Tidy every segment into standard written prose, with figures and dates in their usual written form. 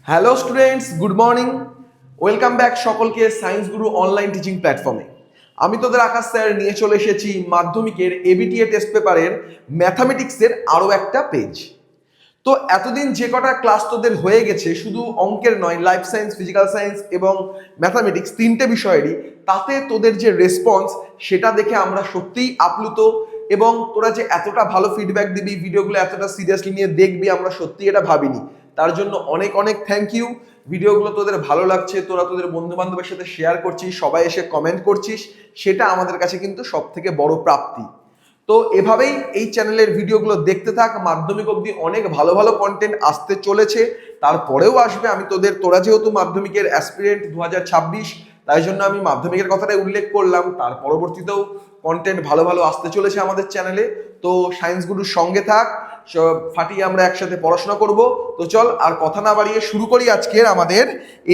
Hello students, good morning. Welcome back সকলকে science গুরু online teaching প্ল্যাটফর্মে। আমি তোদের আকাশ স্যার নিয়ে চলে এসেছি মাধ্যমিকের এবিটিএ টেস্ট পেপারের ম্যাথামেটিক্সের আরও একটা পেজ। তো এতদিন যে কটা ক্লাস তোদের হয়ে গেছে, শুধু অঙ্কের নয়, লাইফ সায়েন্স, ফিজিক্যাল সায়েন্স এবং ম্যাথামেটিক্স তিনটে বিষয়েরই, তাতে তোদের যে রেসপন্স সেটা দেখে আমরা সত্যিই আপ্লুত। এবং তোরা যে এতটা ভালো ফিডব্যাক দিবি, ভিডিওগুলো এতটা সিরিয়াসলি নিয়ে দেখবি, আমরা সত্যি এটা ভাবিনি। তার জন্য অনেক অনেক থ্যাংক ইউ। ভিডিওগুলো তোদের ভালো লাগছে, তোরা তোদের বন্ধু বান্ধবের সাথে শেয়ার করছিস, সবাই এসে কমেন্ট করছিস, সেটা আমাদের কাছে কিন্তু সব থেকে বড় প্রাপ্তি। তো এভাবেই এই চ্যানেলের ভিডিওগুলো দেখতে থাক। মাধ্যমিক অবধি অনেক ভালো ভালো কন্টেন্ট আসতে চলেছে, তারপরেও আসবে। তোরা যেহেতু মাধ্যমিকের অ্যাসপিরেন্ট 2026, তাই জন্য আমি মাধ্যমিকের কথাটাই উল্লেখ করলাম। তার পরবর্তীতেও কন্টেন্ট ভালো ভালো আসতে চলেছে আমাদের চ্যানেলে। তো সায়েন্স গুরুর সঙ্গে থাক, ফাটিয়ে আমরা একসাথে পড়াশোনা করব। তো চল আর কথা না বাড়িয়ে শুরু করি আজকের আমাদের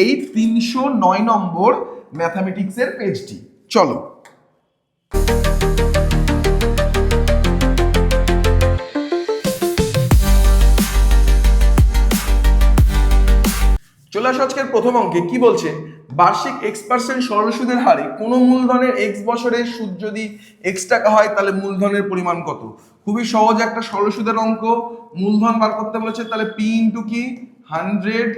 এই 309 নম্বর ম্যাথামেটিক্সের পেজটি। চলো। চলে আসো আজকের প্রথম অঙ্কে। কি বলছে? বার্ষিক x% সরল সুদের হারে কোনো মূলধনের x বছরের সুদ যদি x টাকা হয়, তাহলে মূলধনের পরিমাণ কত? খুবই সহজ একটা সরল সুদের অঙ্ক। মূলধন বার করতে বলেছে, তাহলে p ইন্টু কি 100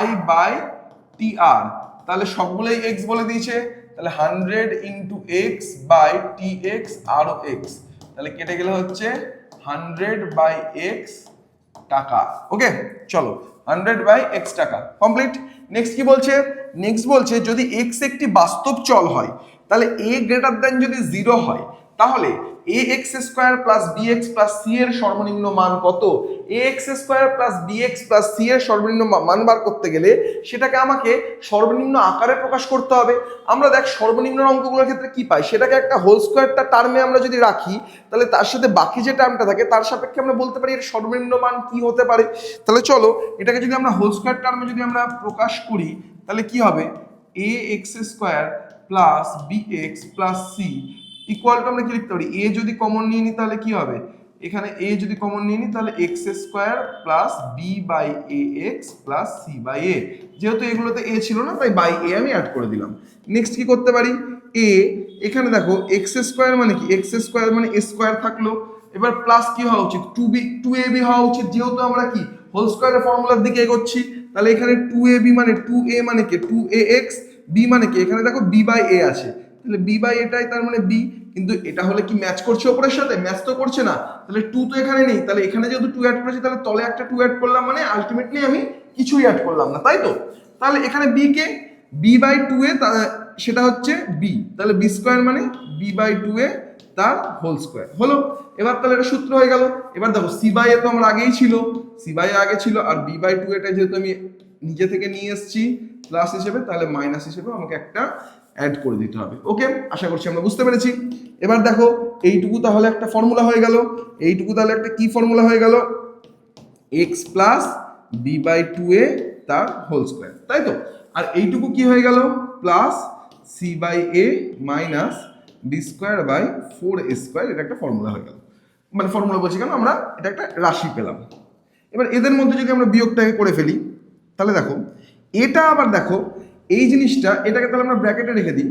I/TR, তাহলে সবগুলোই x বলে দিয়েছে, তাহলে 100 ইন্টু x বাই tx আরো x, তাহলে কেটে গেলে হচ্ছে 100/x টাকা। ওকে, চলো 100/x টাকা কমপ্লিট। নেক্সট কি বলছে? নেক্সট বলছে যদি x একটি বাস্তব চল হয়, তাহলে a গ্রেটার দ্যান যদি 0 হয়, তাহলে ax square plus bx plus c এর সর্বনিম্ন মান কত? ax square plus bx plus c এর সর্বনিম্ন মান বার করতে গেলে সেটাকে আমাকে সর্বনিম্ন আকারে প্রকাশ করতে হবে। আমরা দেখ সর্বনিম্ন অঙ্কগুলোর ক্ষেত্রে কি পাই, সেটাকে একটা হোল স্কয়ারটা টার্মে আমরা যদি রাখি, তাহলে তার সাথে বাকি যে টার্মটা থাকে তার সাপেক্ষে আমরা বলতে পারি এর সর্বনিম্ন মান কি হতে পারে। তাহলে চলো এটাকে যদি আমরা হোল স্কয়ার টার্মে যদি আমরা প্রকাশ করি, তাহলে কি হবে? ax square plus bx plus c equal to আমরা কি লিখতে পারি? a যদি কমন নিয়ে নিই তাহলে কি হবে? এখানে a যদি কমন নিয়ে নিই তাহলে x square plus b by ax plus c by a, যেহেতু এগুলোতে a ছিল না তাই বাই a আমি অ্যাড করে দিলাম। নেক্সট কি করতে পারি? a, এখানে দেখো x স্কয়ার মানে কি? x স্কয়ার মানে a স্কয়ার থাকলো, এবার প্লাস কি হওয়া উচিত? 2ab হওয়া উচিত, যেহেতু আমরা কি হোল স্কয়ারের ফর্মুলার দিকে এগোচ্ছি। তাহলে এখানে 2ab মানে 2a মানে কি 2ax, b মানে কি এখানে দেখো b বাই a আছে, তাহলে b বাই এটাই, তার মানে b। কিন্তু এটা হলে কি ম্যাচ করছে ওপরের সাথে? ম্যাচ তো করছে না, তাহলে 2 তো এখানে নেই, তাহলে এখানে যেহেতু 2 অ্যাড করেছি, তাহলে তলে একটা 2 অ্যাড করলাম, মানে আলটিমেটলি আমি কিছুই অ্যাড করলাম না, তাই তো? তাহলে এখানে b K b by 2a, সেটা হচ্ছে b, তাহলে b স্কয়ার মানে b বাই 2a তার হোল স্কয়ার হলো। এবার তাহলে এটা সূত্র হয়ে গেল। এবার দেখো c বাই a তো আমার আগেই ছিল, c বাই a আগে ছিল, আর b বাই 2a টা যেহেতু আমি নিজে থেকে নিয়ে এসেছি প্লাস হিসেবে, তাহলে মাইনাস হিসেবে আমাকে একটা অ্যাড করে দিতে হবে। ওকে, আশা করছি আমরা বুঝতে পেরেছি। এবার দেখো এইটুকু তাহলে একটা ফর্মুলা হয়ে গেল, এইটুকু তাহলে একটা কি ফর্মুলা হয়ে গেল? x plus B by 2a তার হোল স্কয়ার, তাই তো? আর এইটুকু কি হয়ে গেল? Plus c by a minus b square by 4a square, এটা একটা ফর্মুলা হয়ে গেল। মানে ফর্মুলা বলছি কেন, আমরা এটা একটা রাশি পেলাম। এবার এদের মধ্যে যদি আমরা বিয়োগটাকে করে ফেলি, তাহলে দেখো এটা আবার দেখো এই জিনিসটা, এটাকে তাহলে আমরা ব্র্যাকেটে রেখে দিই,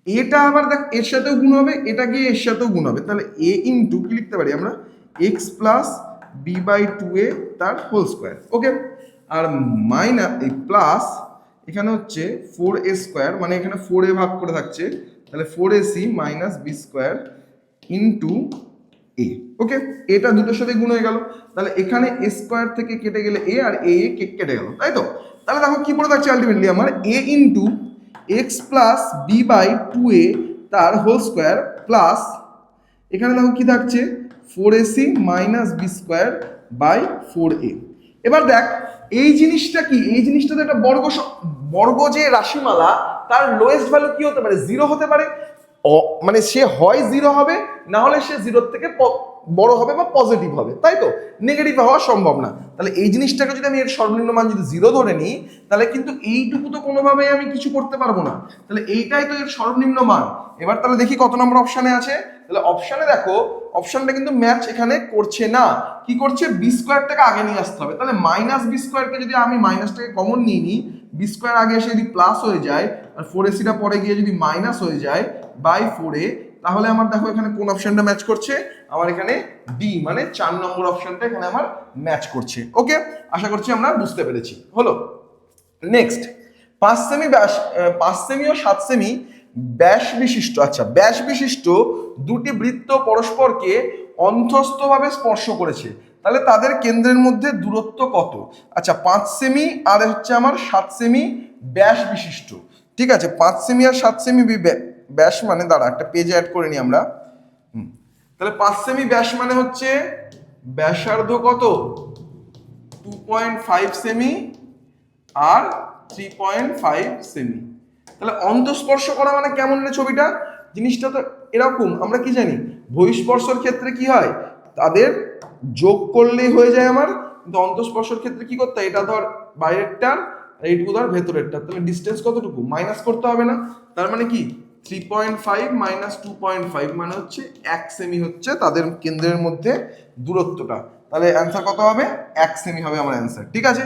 এটা আবার দেখ এর সাথেও গুণ হবে, এটা গিয়ে এর সাথেও গুণ হবে, তাহলে a ইন্টু কি লিখতে পারি আমরা? X plus B by 2a তার হোল স্কোয়ার। ওকে, আর মাইনাস এই প্লাস এখানে হচ্ছে 4a স্কোয়ার, মানে এখানে 4a ভাগ করে থাকছে, তাহলে 4ac minus B square into A. Okay, এটা দুটোর সাথে গুণ হয়ে গেল, তাহলে এখানে এ স্কোয়ার থেকে কেটে গেলে এ, আর এ কেটে গেল, তাই তো? তাহলে দেখো কি পড়ে থাকছে আলটিমেটলি আমার A into X plus B by 2a তার হোল স্কোয়ার প্লাস এখানে দেখো কি থাকছে 4ac minus B square by 4a। এবার দেখ এই জিনিসটা কি? এই জিনিসটা তো একটা বর্গ যে রাশিমালা, তার লোয়েস্ট ভ্যালু কি হতে পারে? 0 হতে পারে। মানে সে হয় 0 হবে, না হলে সে 0 থেকে বড় হবে বা পজিটিভ হবে, তাই তো? নেগেটিভ হওয়া সম্ভব না। তাহলে এই জিনিসটাকে যদি আমি এর সর্বনিম্ন মান যদি 0 ধরে নিই, তাহলে কিন্তু এইটুকু তো কোনোভাবেই আমি কিছু করতে পারবো না, তাহলে এইটাই তো এর সর্বনিম্ন মান। এবার তাহলে দেখি কত নম্বর অপশানে আছে। তাহলে অপশানে দেখো অপশানটা কিন্তু ম্যাচ এখানে করছে না, কি করছে বি স্কোয়ারটাকে আগে নিয়ে আসতে হবে। তাহলে মাইনাস বি স্কোয়ারকে যদি আমি মাইনাসটাকে কমন নিয়ে নিই, বি স্কোয়ার আগে এসে যদি প্লাস হয়ে যায় আর 4ac পরে গিয়ে যদি মাইনাস হয়ে যায় বাই 4a, তাহলে আমার দেখো এখানে কোন অপশনটা ম্যাচ করছে, আমার এখানে ডি মানে 4 নম্বর অপশনটা এখানে আমার ম্যাচ করছে। ওকে, আশা করছি আমরা বুঝতে পেরেছি। হলো নেক্সট 5 সেমি ব্যাস, 5 সেমি ও 7 সেমি ব্যাস বিশিষ্ট, আচ্ছা ব্যাস বিশিষ্ট দুটি বৃত্ত পরস্পরকে অন্তস্থভাবে স্পর্শ করেছে, তাহলে তাদের কেন্দ্রের মধ্যে দূরত্ব কত? আচ্ছা 5 সেমি আর হচ্ছে আমার 7 সেমি ব্যাস বিশিষ্ট, ঠিক আছে 5 সেমি আর 7 সেমি ব্যাস মানে দাঁড়া একটা পেজে অ্যাড করে নিই আমরা। তাহলে 5 সেমি ব্যাস মানে হচ্ছে ব্যাসার্ধ কত 2.5 সেমি আর 3.5 সেমি। তাহলে অন্তঃস্পর্শ করা মানে কেমন রে ছবিটা, জিনিসটা তো এরকম, আমরা কি জানি বহিঃস্পর্শের ক্ষেত্রে কি হয় তাদের যোগ করলেই হয়ে যায় আমার, কিন্তু অন্তঃস্পর্শের ক্ষেত্রে কি করতে হয়, এটা ধর বাইরেরটা আর এইটুকু ধর ভেতরেরটা, তাহলে ডিস্টেন্স কতটুকু মাইনাস করতে হবে না, তার মানে কি 3.5 মাইনাস 2.5 মানে হচ্ছে 1 সেমি হচ্ছে তাদের কেন্দ্রের মধ্যে দূরত্বটা, তাহলে অ্যান্সার কত হবে 1 সেমি হবে আমার অ্যান্সার। ঠিক আছে,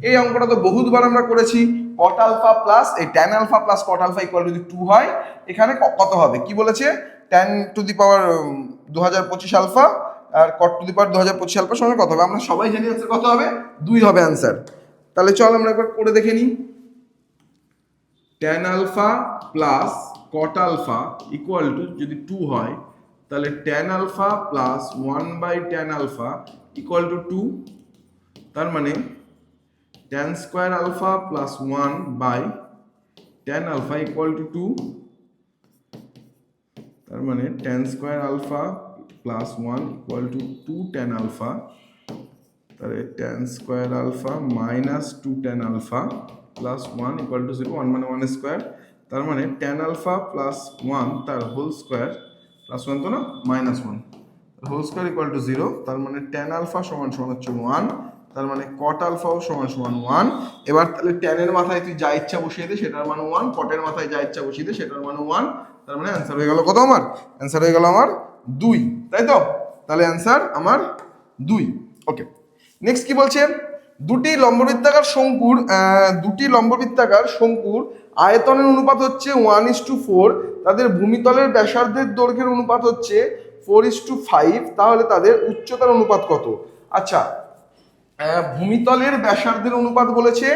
এই অঙ্কটা তো বহুতবার আমরা করেছি, কট আলফা প্লাস এই tan alpha plus cot alpha equal যদি 2 হয়, এখানে কত হবে কি বলেছে, tan to the power 2025 alpha আর cot to the power 2025 alpha সঙ্গে কত হবে, আমরা সবাই জানি অ্যান্সার কত হবে 2 হবে অ্যান্সার। তাহলে চল আমরা একবার করে দেখে নিই, tan alpha plus cot alpha equal to যদি 2 হয়, তাহলে tan alpha plus 1 by tan alpha equal to 2, তার মানে tan square alpha plus 1 by tan alpha equal to 2, তার মানে tan square alpha plus 1 equal to 2 tan alpha, তাহলে tan square alpha minus 2 tan alpha plus 1 equal to 0, 1 মানে 1 square, তার মানে tan alpha plus 1 তার whole square plus 1 তো না minus 1 whole square equal to 0, তার মানে tan আলফা সমান সমান হচ্ছে 1, তার মানে কট আলফাও সমান সমান 1। এবার তাহলে ট্যানের মাথায় তুই যা ইচ্ছা বসিয়ে দে সেটার মান 1, কটের মাথায় যা ইচ্ছা বসিয়ে দে সেটার মান 1, তার মানে অ্যান্সার হয়ে গেল কত আমার, অ্যান্সার হয়ে গেল আমার 2, তাই তো, তাহলে অ্যান্সার আমার 2। ওকে নেক্সট কি বলছে, দুটি লম্ববৃত্তাকার শঙ্কুর আয়তনের অনুপাত হচ্ছে 1:4, তাদের ভূমিতলের ব্যাসার্ধের দৈর্ঘ্যের অনুপাত হচ্ছে 4:5, তাহলে তাদের উচ্চতার অনুপাত কত? আচ্ছা ভূমিতলের ব্যাসার্ধের অনুপাত বলেছে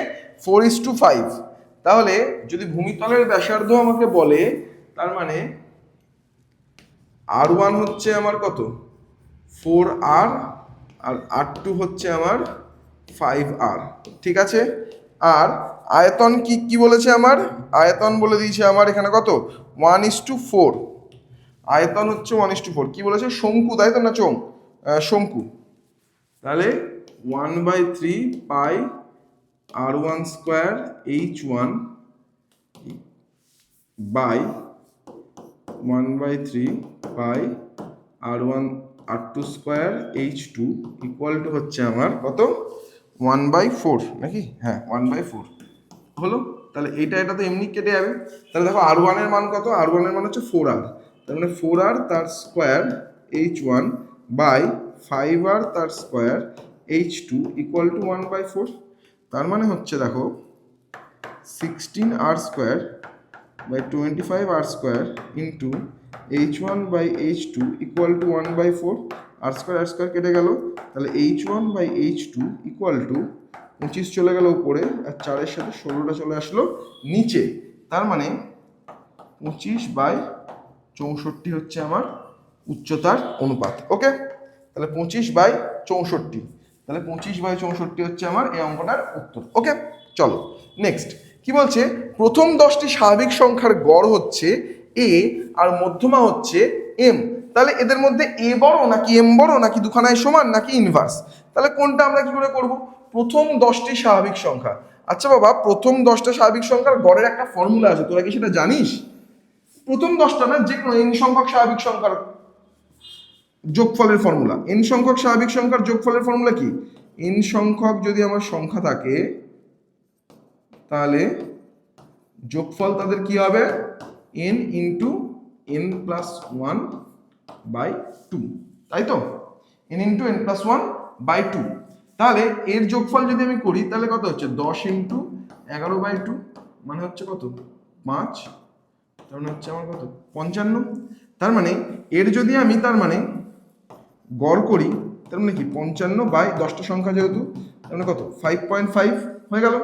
4:5, তাহলে যদি ভূমিতলের ব্যাসার্ধ আমাকে বলে তার মানে R1 হচ্ছে আমার কত 4R আর R2 হচ্ছে আমার 5R, ঠিক আছে, আর আয়তন কি কি বলেছে আমার, আয়তন বলে দিয়েছে আমার এখানে কত 1:4, আয়তন হচ্ছে 1:4, কি বলেছে শঙ্কু তাই তো না শঙ্কু, তাহলে 1/3 pi R1 square H1 by 1/3 pi R1 R2 square H2 equal to হচ্ছে আমার কত 1/4 নাকি, হ্যাঁ 1/4 হলো। তাহলে এটা তো এমনি কেটে যাবে, তাহলে দেখো R1 এর মান কত, R1 এর মান হচ্ছে 4R, তার মানে 4R তার স্কোয়ার H1 বাই 5R তার স্কোয়ার H2 ইকুয়াল টু 1/4, তার মানে হচ্ছে দেখো 16R square by 25R square into H1 by H2 equal to 1/4, আর স্কোয়ার কেটে গেল, তাহলে H1 by H2 equal two 25 চলে গেল উপরে আর 4-এর সাথে 16টা চলে আসলো নিচে, তার মানে 25/64 হচ্ছে আমার উচ্চতার অনুপাত। ওকে, তাহলে 25/64, তাহলে 25/64 হচ্ছে আমার এই অঙ্কটার উত্তর। ওকে চলো নেক্সট কি বলছে, প্রথম 10টি স্বাভাবিক সংখ্যার গড় হচ্ছে a আর মধ্যমা হচ্ছে m, তাহলে এদের মধ্যে a বড় নাকি m বড় নাকি দুখানায় সমান নাকি ইনভার্স, তাহলে কোনটা আমরা কি করে করব, প্রথম 10টি স্বাভাবিক সংখ্যা, আচ্ছা বাবা প্রথম 10টা স্বাভাবিক সংখ্যার গড়ের একটা ফর্মুলা আছে, তোরা কি সেটা জানিস? প্রথম 10টা না, যে কোনো n সংখ্যক স্বাভাবিক সংখ্যার যোগফলের ফর্মুলা, n সংখ্যক স্বাভাবিক সংখ্যার যোগফলের ফর্মুলা কি, n সংখ্যক যদি আমার সংখ্যা থাকে তাহলে যোগফল তাদের কি হবে n into n plus 1 by 2, তাই তো? n into n plus 1 by 2। তাহলে এর যোগফল যদি আমি করি তাহলে কত হচ্ছে 10 ইন্টু 11 বাই 2 মানে হচ্ছে কত 5, তার মানে হচ্ছে আমার কত 55। তার মানে এর যদি আমি তার মানে গড় করি তার মানে কি 55 বাই 10টা সংখ্যা যেহেতু তার মানে কত 5.5 হয়ে গেল।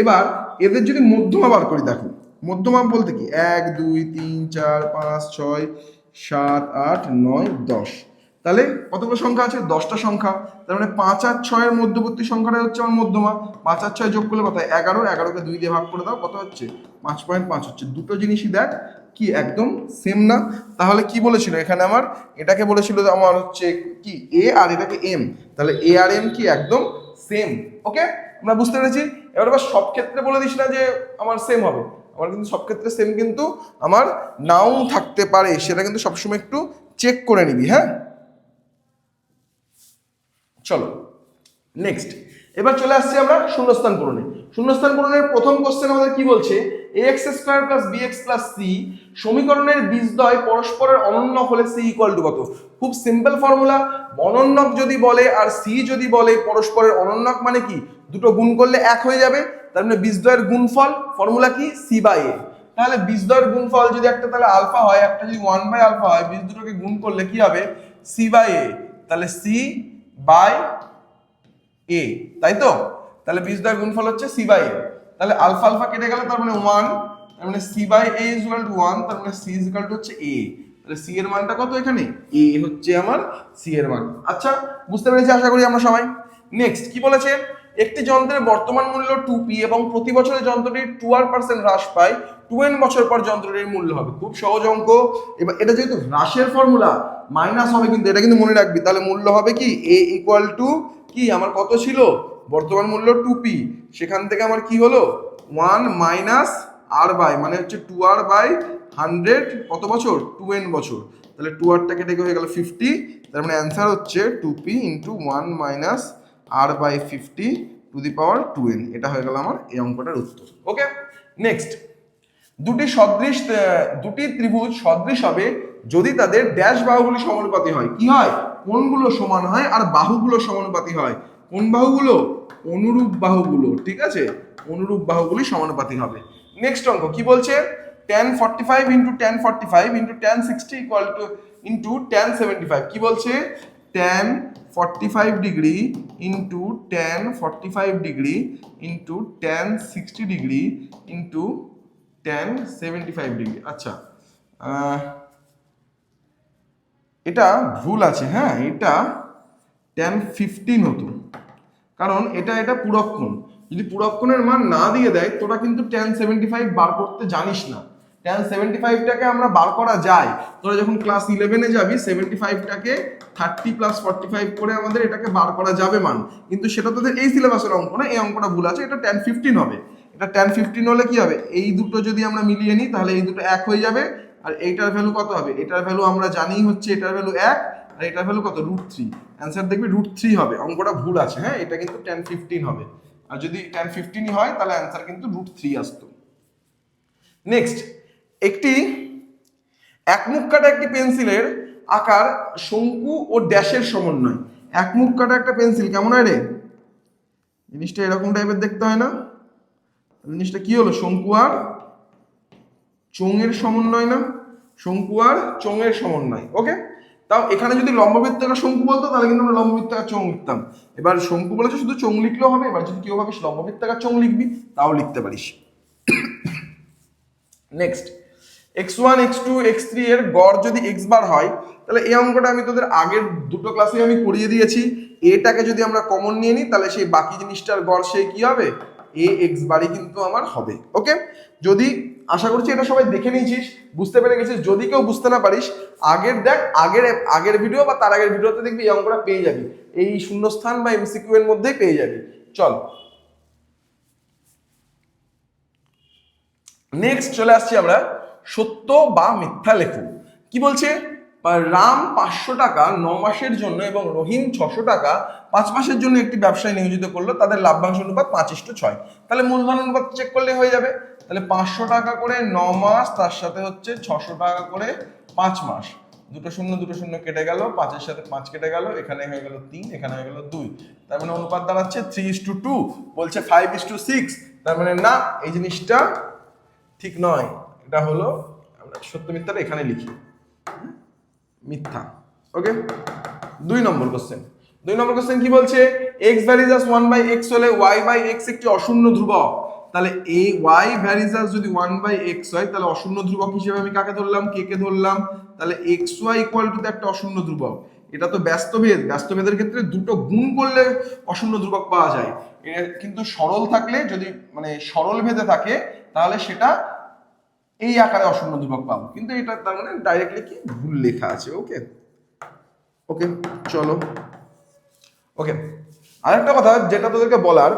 এবার এদের যদি মধ্যমা বার করি, দেখো মধ্যমা বলতে কি 1 2 3 4 5 6 7 8 9 10, তাহলে কতগুলো সংখ্যা আছে 10টা সংখ্যা। তার মানে 5 আর 6 এর মধ্যবর্তী সংখ্যাটা হচ্ছে আমার মধ্যমা। 5 আর 6 যোগ করলে কত 11, 11কে 2 দিয়ে ভাগ করে দাও, কত হচ্ছে 5.5 হচ্ছে। দুটো জিনিসই দেখ কি একদম সেম না? তাহলে কি বলেছিল এখানে আমার, এটাকে বলেছিল আমার হচ্ছে কি এ আর এটাকে এম, তাহলে এ আর এম কি একদম সেম। ওকে, আমরা বুঝতে পেরেছি। এবার আবার সব ক্ষেত্রে বলে দিস না যে আমার সেম হবে, আমার কিন্তু সব ক্ষেত্রে সেম কিন্তু আমার নাও থাকতে পারে, সেটা কিন্তু সবসময় একটু চেক করে নিবি। হ্যাঁ, চলো নেক্সট। এবার চলে আসছি আমরা শূন্যস্থান পূরণে। শূন্যস্থান পূরণের প্রথম কোশ্চেন আমাদের কি বলছে, ax square plus bx plus c সমীকরণের বীজদ্বয় পরস্পরের অনন্যক হলে c ইকুয়াল টু কত। খুব সিম্পল ফর্মুলা, অনন্যক যদি বলে আর c যদি বলে পরস্পরের অনন্যক মানে কি দুটো গুণ করলে এক হয়ে যাবে, তার মানে বীজদ্বয়ের গুণফল ফর্মুলা কি c বাই a। তাহলে বীজদ্বয়ের গুণফল যদি একটা তাহলে আলফা হয়, একটা যদি 1 বাই আলফা হয়, বীজ দুটোকে গুণ করলে কি হবে c বাই a, তাহলে c বাই a, তাই তো? তাহলে বীজদ্বয়ের গুণফল হচ্ছে c বাই a। তাহলে আলফা আলফা কেটে গেল, তার মানে 1, তার মানে c by a is equal to 1, তার মানে c ইজ ইকুয়াল টু হচ্ছে a। তাহলে c এর মানটা কত এখানে a হচ্ছে আমার c এর মান। আচ্ছা, বুঝতে পেরেছি আশা করি আমরা সবাই। নেক্সট কি বলেছে, একটি যন্ত্রের বর্তমান মূল্য 2p এবং প্রতি বছরে যন্ত্রটির 2% হ্রাস পায়, 2n বছর পর যন্ত্রটির মূল্য হবে। খুব সহজ অঙ্ক। এবার এটা যেহেতু হ্রাসের ফর্মুলা মাইনাস হবে কিন্তু, এটা কিন্তু মনে রাখবি। তাহলে মূল্য হবে কি a ইকুয়াল টু কি আমার কত ছিল বর্তমান মূল্য 2p, সেখান থেকে আমার কি হলো 1 মাইনাস r বাই মানে হচ্ছে 2r বাই 100 কত বছর 2n বছর। তাহলে 2rটা কেটে হয়ে গেল 50, তার মানে অ্যান্সার হচ্ছে 2p into 1 minus r by 50 to the power 2n। এটা হয়ে গেল আমার এই অঙ্কটার উত্তর। Okay, next. দুটি ত্রিভুজ সদৃশ হবে যদি তাদের ড্যাশ বাহুগুলি সমানুপাতি হয়। কি হয়, কোণগুলো সমান হয় আর বাহুগুলো সমানুপাতি হয়। কোন বাহুগুলো, অনুরূপ বাহুগুলো, ঠিক আছে, অনুরূপ বাহুগুলি সমানুপাতি হবে। নেক্সট অঙ্ক কি বলছে, tan 45 into tan 45 into tan 60 equal to into tan 75। কি বলছে, tan 45 degree into tan 45 degree into tan 60 degree into tan 75 degree. আচ্ছা, এটা ভুল আছে। হ্যাঁ, এটা tan 15 হতো, কারণ এটা পূরক কোণ। যদি পূরক কোণের মান না দিয়ে দেয় তোরা কিন্তু tan 75 বার করতে জানিস না। tan 75টাকে আমরা বার করা যায়, তোরা যখন ক্লাস 11-এ যাবি 75টাকে 30 প্লাস 45 করে আমাদের এটাকে বার করা যাবে মান, কিন্তু সেটা তোদের এই সিলেবাসের অঙ্ক না, এই অঙ্কটা ভুল আছে। এটা tan 15 হবে। এটা tan 15 হলে কি হবে, এই দুটো যদি আমরা মিলিয়ে নিই তাহলে এই দুটো এক হয়ে যাবে, আর এইটার ভ্যালু কত হবে, এটার ভ্যালু আমরা জানি হচ্ছে এটার ভ্যালু 1 আর এটার ভ্যালু কত √3। অ্যান্সার দেখবি √3 হবে। অঙ্কটা ভুল আছে। হ্যাঁ, এটা কিন্তু tan 15 হবে, আর যদি tan 15ই হয় তাহলে অ্যান্সার কিন্তু √3 আসতো। নেক্সট, একটি একমুখ কাটা একটি পেন্সিলের আকার শঙ্কু ও ড্যাশের সমন্বয়। একমুখ কাটা একটা পেন্সিল কেমন হয় রে, জিনিসটা এরকম টাইপের দেখতে হয় না? জিনিসটা কি হলো, শঙ্কু আর চোঙের সমন্বয় না, শঙ্কু আর চোঙের সমন্বয়। ওকে, তাও এখানে যদি লম্ববৃত্তাকার শঙ্কু বলতো তাহলে কিন্তু আমরা লম্ববৃত্তাকার চোঙ লিখতাম। এবার শঙ্কু বলেছে শুধু চোঙ লিখলেও হবে, এবার যদি কেউ ভাবিস লম্ববৃত্তাকার চোঙ লিখবি তাও লিখতে পারিস। নেক্সট, x1 x2 x3 এর গড় যদি x বার হয়, তাহলে এই অঙ্কটা আমি তোদের আগের দুটো ক্লাসে আমি করিয়ে দিয়েছি। এটাকে যদি আমরা কমন নিয়ে নিই তাহলে সেই বাকি জিনিসটার গড় সেই কি হবে, a x বারই কিন্তু আমার হবে। ওকে, যদি আশা করছি এটা সবাই দেখে নিয়েছিস, বুঝতে পেরে গেছিস। যদি কেউ বুঝতে না পারিস আগের দেখ, আগের ভিডিও বা তার আগের ভিডিওতে দেখবি এই অঙ্কটা পেয়ে যাবি, এই শূন্যস্থান বা এমসিকিউ এর মধ্যেই পেয়ে যাবি। চল নেক্সট চলে আসছি আমরা, সত্য বা মিথ্যা লেখো। কি বলছে, রাম 500 টাকা 9 মাসের জন্য এবং রহিম 600 টাকা 5 মাসের জন্য একটি ব্যবসায় নিয়োজিত করলো, তাদের লাভ্যাংশ অনুপাত 5:6। তাহলে মূলধন অনুপাত চেক করলে হয়ে যাবে। তাহলে 500 টাকা করে 9 মাস, তার সাথে হচ্ছে 600 টাকা করে 5 মাস, দুটো শূন্য কেটে গেল, 5-এর সাথে 5 কেটে গেল, এখানে হয়ে গেল 3, এখানে হয়ে গেল 2। তার মানে অনুপাত দাঁড়াচ্ছে 3:2, বলছে 5:6। তার মানে না, এই জিনিসটা ঠিক নয়। এটা হলো, আমরা সত্য মিথ্যাটা এখানে লিখি, মিথ্যা। ওকে, 2 নম্বর কোশ্চেন। 2 নম্বর কোশ্চেন কি বলছে, x ভ্যারিজাস 1/x হলে y/x একটি অশূন্য ধ্রুবক। তাহলে y ভ্যারিজাস যদি 1/x হয়, তাহলে অশূন্য ধ্রুবক হিসেবে আমি কাকে ধরলাম, k কে ধরলাম। তাহলে xy ইকুয়াল টু একটা অশূন্য ধ্রুবক। এটা তো ব্যস্তভেদ, ব্যস্তভেদের ক্ষেত্রে দুটো গুণ করলে অশূন্য ধ্রুবক পাওয়া যায়। কিন্তু সরল থাকলে, যদি মানে সরল ভেদে থাকে, তাহলে সেটা এই আকারে অশূন্য ধ্রুবক পাবো। কিন্তু এটা তার মানে ডাইরেক্টলি কি ভুল লেখা আছে। ওকে ওকে, চলো। ওকে, আরেকটা কথা যেটা তোদেরকে বলার,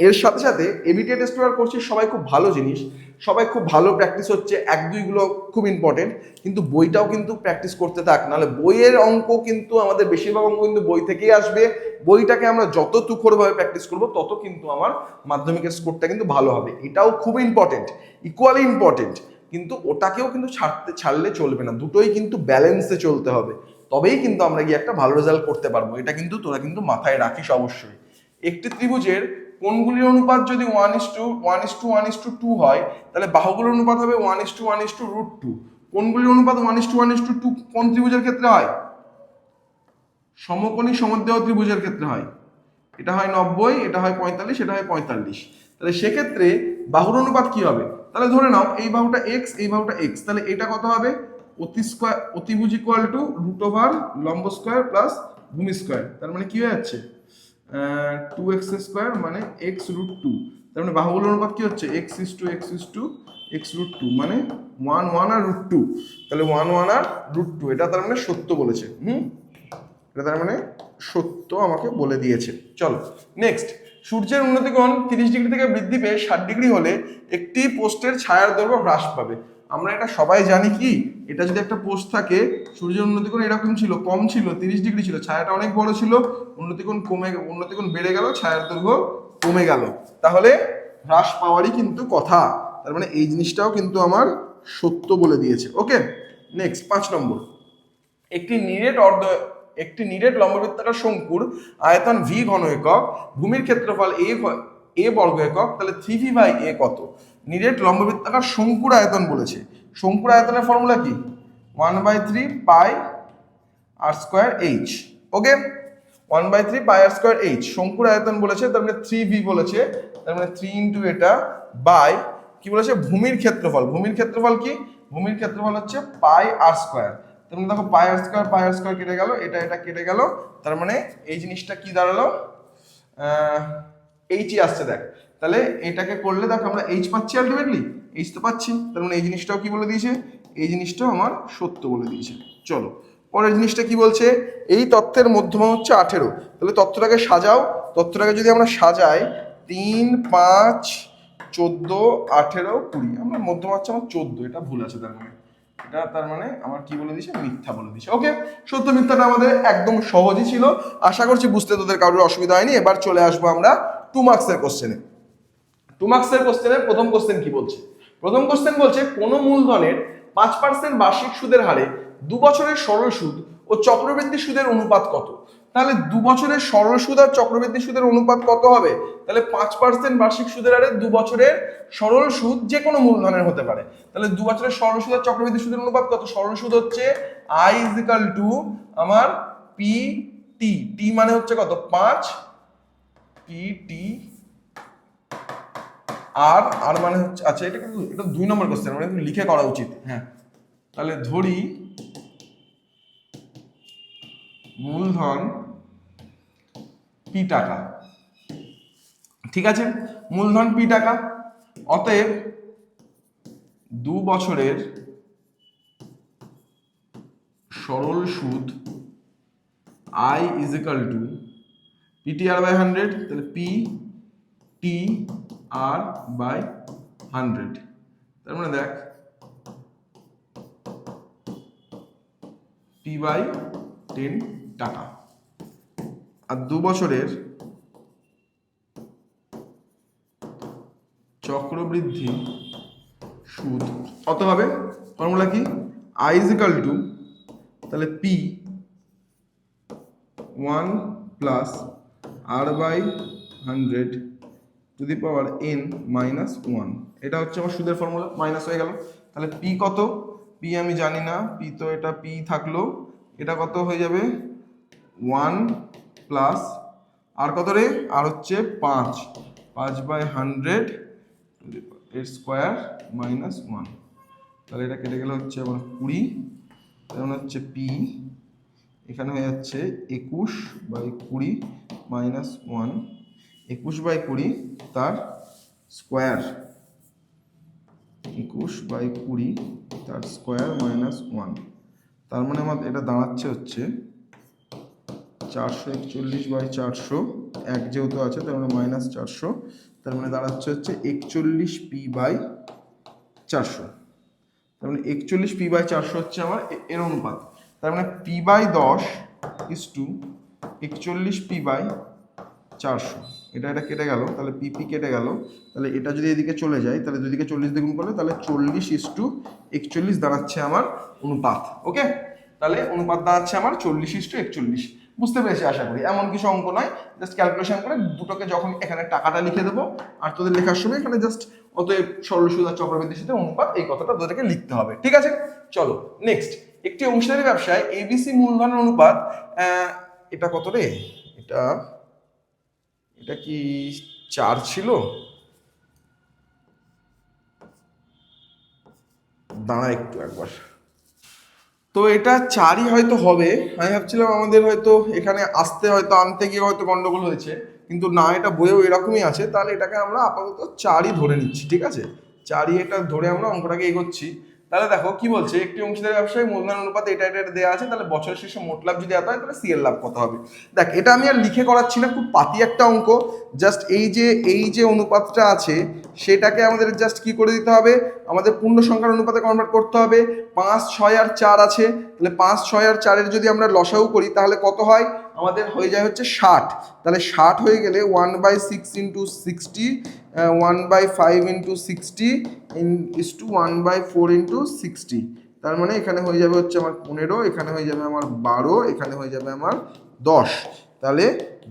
এর সাথে সাথে এবিটিএ টেস্ট পেপার করছি, সবাই খুব ভালো জিনিস, সবাই খুব ভালো প্র্যাকটিস হচ্ছে, 1-2 গুলো খুব ইম্পর্টেন্ট, কিন্তু বইটাও কিন্তু প্র্যাকটিস করতে থাক, নাহলে বইয়ের অঙ্ক কিন্তু আমাদের বেশিরভাগ অঙ্ক কিন্তু বই থেকেই আসবে। বইটাকে আমরা যত তুখোরভাবে প্র্যাকটিস করব, তত কিন্তু আমার মাধ্যমিকের স্কোরটা কিন্তু ভালো হবে। এটাও খুব ইম্পর্টেন্ট, ইকুয়ালি ইম্পর্টেন্ট, কিন্তু ওটাকেও কিন্তু ছাড়লে চলবে না, দুটোই কিন্তু ব্যালেন্সে চলতে হবে, তবেই কিন্তু আমরা গিয়ে একটা ভালো রেজাল্ট করতে পারবো। এটা কিন্তু তোরা কিন্তু মাথায় রাখিস অবশ্যই। একটি ত্রিভুজের কোণগুলির অনুপাত যদি 1:1:1:2 হয়, তাহলে বাহুগুলোর অনুপাত হবে 1:1:√2। কোণগুলির অনুপাত 1:1:2 কোন ত্রিভুজের ক্ষেত্রে হয়? সমকোণী সমদ্বিবাহু ত্রিভুজের ক্ষেত্রে হয়। এটা হয় 90, এটা হয় 45, এটা হয় 45। তাহলে সেক্ষেত্রে বাহুর অনুপাত কি হবে? তাহলে ধরে নাও এই বাহুটা x, এই বাহুটা x, তাহলে এটা কত হবে? অতিভুজ ইকুয়াল টু √ লম্ব স্কয়ার প্লাস ভূমি স্কয়ার। তার মানে কি হয়ে যাচ্ছে, 2x² মানে x√2। তার মানে বাহুগুলোর অনুপাত কি হচ্ছে, x:x:x√2, মানে 1 আর √2। তাহলে 1 আর √2, এটা তার মানে সত্য বলেছে। এটা তার মানে সত্য আমাকে বলে দিয়েছে। চলো নেক্সট। সূর্যের উন্নতিকোণ 30 ডিগ্রি থেকে বৃদ্ধি পেয়ে 60 ডিগ্রি হলে একটি পোস্টের ছায়ার দৈর্ঘ্য হ্রাস পাবে। আমরা এটা সবাই জানি কি, এটা যদি একটা পোস্ট থাকে, সূর্যের উন্নতিকোণ এরকম ছিল, কম ছিল, 30 ডিগ্রি ছিল, ছায়াটা অনেক বড় ছিল, উন্নতিকোণ বেড়ে গেল, ছায়ার দৈর্ঘ্য কমে গেল, তাহলে হ্রাস পাওয়ারই কিন্তু কথা। তার মানে এই জিনিসটাও কিন্তু আমার সত্য বলে দিয়েছে। ওকে, নেক্সট 5 নম্বর। একটি নিরেট লম্ববৃত্তাকার শঙ্কুর আয়তন v ঘন একক, ভূমির ক্ষেত্রফল a বর্গ একক, তাহলে 3v/a কত? নিরেট লম্ববৃত্তাকার শঙ্কুর আয়তন বলেছে। শঙ্কুর আয়তনের ফর্মুলা কি? 1/3 পাই r²h। ওকে, 1/3 পাই r²h শঙ্কুর আয়তন বলেছে, তার মানে 3v বলেছে, তার মানে 3 ইন্টু এটা বাই কি বলেছে, ভূমির ক্ষেত্রফল। ভূমির ক্ষেত্রফল কি? ভূমির ক্ষেত্রফল হচ্ছে পাই r²। তার মানে দেখো পাই r² কেটে গেল, এটা কেটে গেল, তার মানে এই জিনিসটা কি দাঁড়ালো, এইচই আসছে। দেখ, তাহলে এটাকে করলে দেখো আমরা এইচ পাচ্ছি, আলটিমেটলি এইচ তো পাচ্ছি, তার মানে এই জিনিসটাও কি বলে দিয়েছে, এই জিনিসটাও আমার সত্য বলে দিয়েছে। চলো পরের জিনিসটা কি বলছে, এই তথ্যের মধ্যমা হচ্ছে 18। তাহলে তথ্যটাকে সাজাও। তথ্যটাকে যদি আমরা সাজাই, 3, 5, 14, 18, 20, আমার মধ্যমা হচ্ছে আমার 14, এটা ভুল আছে, তার মানে এটা তার মানে আমার কি বলে দিয়েছে, মিথ্যা বলে দিয়েছে। ওকে, সত্য মিথ্যাটা আমাদের একদম সহজই ছিল, আশা করছি বুঝতে তোদের কারোর অসুবিধা হয়নি। এবার চলে আসবো আমরা 2 মার্কসের কোশ্চেনে। 2 মার্কসের কোশ্চেনের প্রথম কোশ্চেন কি বলছে? প্রথম কোশ্চেন বলছে কোন মূলধনের 5% বার্ষিক সুদের হারে 2 বছরের সরল সুদ ও চক্রবৃদ্ধি সুদের অনুপাত কত? তাহলে 2 বছরের সরল সুদ আর চক্রবৃদ্ধি সুদের অনুপাত কত হবে? তাহলে 5% বার্ষিক সুদের হারে 2 বছরের সরল সুদ যে কোনো মূলধনের হতে পারে। তাহলে 2 বছরের সরল সুদ আর চক্রবৃদ্ধি সুদের অনুপাত কত? সরল সুদ হচ্ছে i = আমার pt, t মানে হচ্ছে কত, 5, pt আর মানে হচ্ছে, আচ্ছা এটা 2 নম্বর কোশ্চেন, মানে লিখে করা উচিত। হ্যাঁ, তাহলে ধরি মূলধন p টাকা, ঠিক আছে, মূলধন p টাকা, অতএব 2 বছরের সরল সুদ i = PTR/100, তাহলে PTR/100। তার মানে দেখ p/10 টাকা, আর 2 বছরের চক্রবৃদ্ধি সুদ কত হবে? ফর্মুলা কি? i = তাহলে p 1 plus r by 100 to the power n minus 1, এটা হচ্ছে আমার সুদের ফর্মুলা, মাইনাস হয়ে গেল। তাহলে পি কত, পি আমি জানি না, পি তো এটা পি থাকলো, এটা কত হয়ে যাবে 1 প্লাস আর কত রে, আর হচ্ছে 5 বাই 100 এর স্কোয়ার মাইনাস 1, তাহলে এটা কেটে গেলে হচ্ছে আমার 20, তাহলে হচ্ছে পি এখানে হয়ে যাচ্ছে 21 বাই 20 মাইনাস 1, 21 বাই 20 তার স্কোয়ার, 21 বাই 20 তার স্কোয়ার মাইনাস 1, তার মানে আমার এটা দাঁড়াচ্ছে হচ্ছে 441 বাই 400, এক যেহেতু আছে তার মানে মাইনাস 400, তার মানে দাঁড়াচ্ছে হচ্ছে 41 পি বাই 400, তার মানে 41 পি বাই 400 হচ্ছে আমার এর অনুপাত। তার মানে p by 10 is to 41 p by 400, এটা কেটে গেল, তাহলে পিপি কেটে গেল, তাহলে এটা যদি এদিকে চলে যায় তাহলে দুদিকে 40 দ্বিগুণ করলে তাহলে 40 ইস টু 41 দাঁড়াচ্ছে আমার অনুপাত। ওকে, তাহলে অনুপাত দাঁড়াচ্ছে আমার 40 ইস টু 41। বুঝতে পেরেছি আশা করি, এমন কিছু অঙ্ক নয়, জাস্ট ক্যালকুলেশন করে দুটোকে যখন এখানে টাকাটা লিখে দেবো আর তোদের লেখার সময় এখানে জাস্ট অতএব সরল সুদ আর চক্রবৃদ্ধির সাথে অনুপাত এই কথাটা তোদেরকে লিখতে হবে। ঠিক আছে, চলো নেক্সট। একটি অংশীদারি ব্যবসায় এবিসি মূলধনের অনুপাত, এটা কত রে, এটা কি 4 ছিল, দাঁড়া একটু একবার, তো এটা 4ই হয়তো হবে, আমি ভাবছিলাম আমাদের হয়তো এখানে আসতে হয়তো আনতে গিয়ে হয়তো গন্ডগোল হয়েছে, কিন্তু না এটা বইয়েও এরকমই আছে, তাহলে এটাকে আমরা আপাতত 4ই ধরে নিচ্ছি। ঠিক আছে, 4ই এটা ধরে আমরা অঙ্কটাকে এগোচ্ছি। তাহলে দেখো কি বলছে, একটি অংশীদারি ব্যবসায় মূলধন অনুপাত এটা দেওয়া আছে, তাহলে বছরের শেষে মোট লাভ যদি এত হয় তাহলে সিএল লাভ কত হবে। দেখ এটা আমি আর লিখে করাচ্ছি না, খুব পাতি একটা অঙ্ক, জাস্ট এই যে অনুপাতটা আছে সেটাকে আমাদের জাস্ট কি করে দিতে হবে, আমাদের পূর্ণ সংখ্যার অনুপাতে কনভার্ট করতে হবে। 5, 6 আর 4 আছে, তাহলে 5, 6 আর 4-এর যদি আমরা লসাগু করি তাহলে কত হয়, আমাদের হয়ে যায় হচ্ছে 60, তাহলে 60 হয়ে গেলে 1/6 into 60, 1/5 into 60 is to 1/4 into 60, তার মানে এখানে হয়ে যাবে হচ্ছে আমার 15, এখানে হয়ে যাবে আমার 12, এখানে হয়ে যাবে আমার 10, তাহলে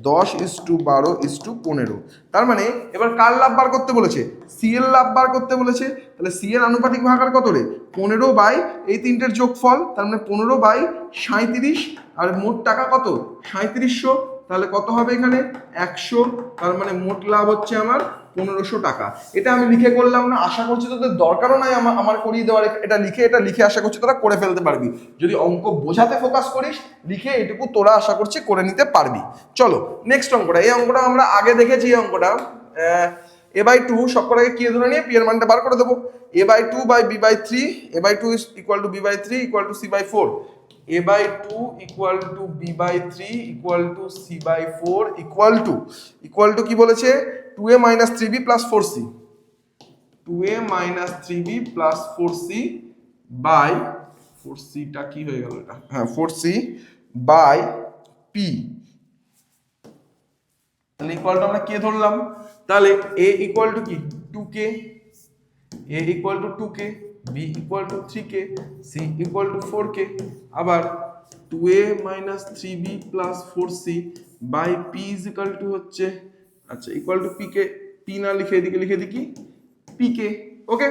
10 ইস টু 12 ইস টু 15। তার মানে এবার কার লাভ বার করতে বলেছে, সিএল লাভ বার করতে বলেছে, তাহলে সিএল আনুপাতিক ভাগাকার কত রে, 15 বাই এই তিনটের যোগফল, তার মানে 15 বাই 37, আর মোট টাকা কত 3700, তাহলে কত হবে এখানে 100, তার মানে মোট লাভ হচ্ছে আমার 1500 টাকা। এটা আমি লিখে করলাম না, আশা করছি তোদের দরকারও নাই আমার করিয়ে দেওয়ার, এটা লিখে আশা করছি তোরা করে ফেলতে পারবি, যদি অঙ্ক বোঝাতে ফোকাস করিস লিখে এটুকু তোরা আশা করছি করে নিতে পারবি। চলো নেক্সট অঙ্কটা, এই অঙ্কটা আমরা আগে দেখেছি, এই অঙ্কটা a/2 সবকটাকে কি ধরে নিয়ে পি এর মানটা বার করে দেবো, a/2 by b/3, a/2 equal to b/3 equal to c/4, a/2 equal to b/3 equal to c/4 equal to কি বলেছে, 2a minus 3b plus 4c, 2a minus 3b plus 4c by 4c টা কি হয়ে গেল এটা, হ্যাঁ 4c by p, তাহলে equal to আমরা কে ধরলাম, তাহলে a ইকুয়াল টু কি 2k, a equal to 2k, b equal to 3k, c equal to 4k, আবার 2a minus 3b plus 4c by p is equal to হচ্ছে, আচ্ছা equal to pk, p না লিখে এদিকে লিখে দিই কি pk। ওকে,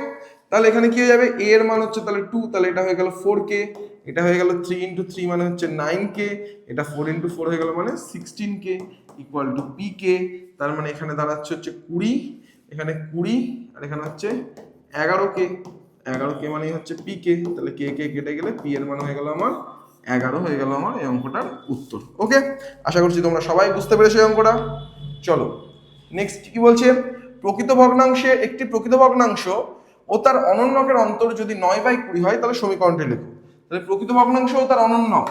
তাহলে এখানে কি হয়ে যাবে, a এর মান হচ্ছে তাহলে 2, তাহলে এটা হয়ে গেল 4k, এটা হয়ে গেল 3 ইন্টু 3 মানে হচ্ছে 9k, এটা 4 ইন্টু 4 হয়ে গেল মানে 16k ইকুয়াল টু pk, তার মানে এখানে দাঁড়াচ্ছে হচ্ছে 20, এখানে 20 আর এখানে হচ্ছে 11k, 11k মানে হচ্ছে pk, তাহলে k কেটে গেলে p এর মান হয়ে গেল আমার 11 হয়ে গেল আমার এই অঙ্কটার উত্তর। ওকে, আশা করছি তোমরা সবাই বুঝতে পেরেছো এই অঙ্কটা। চলো নেক্সট কি বলছে, প্রকৃত ভগ্নাংশে একটি প্রকৃত ভগ্নাংশ ও তার অনন্যকের অন্তর যদি 9/20 হয় তাহলে সমীকরণটি লেখো। তাহলে প্রকৃত ভগ্নাংশ ও তার অনন্যক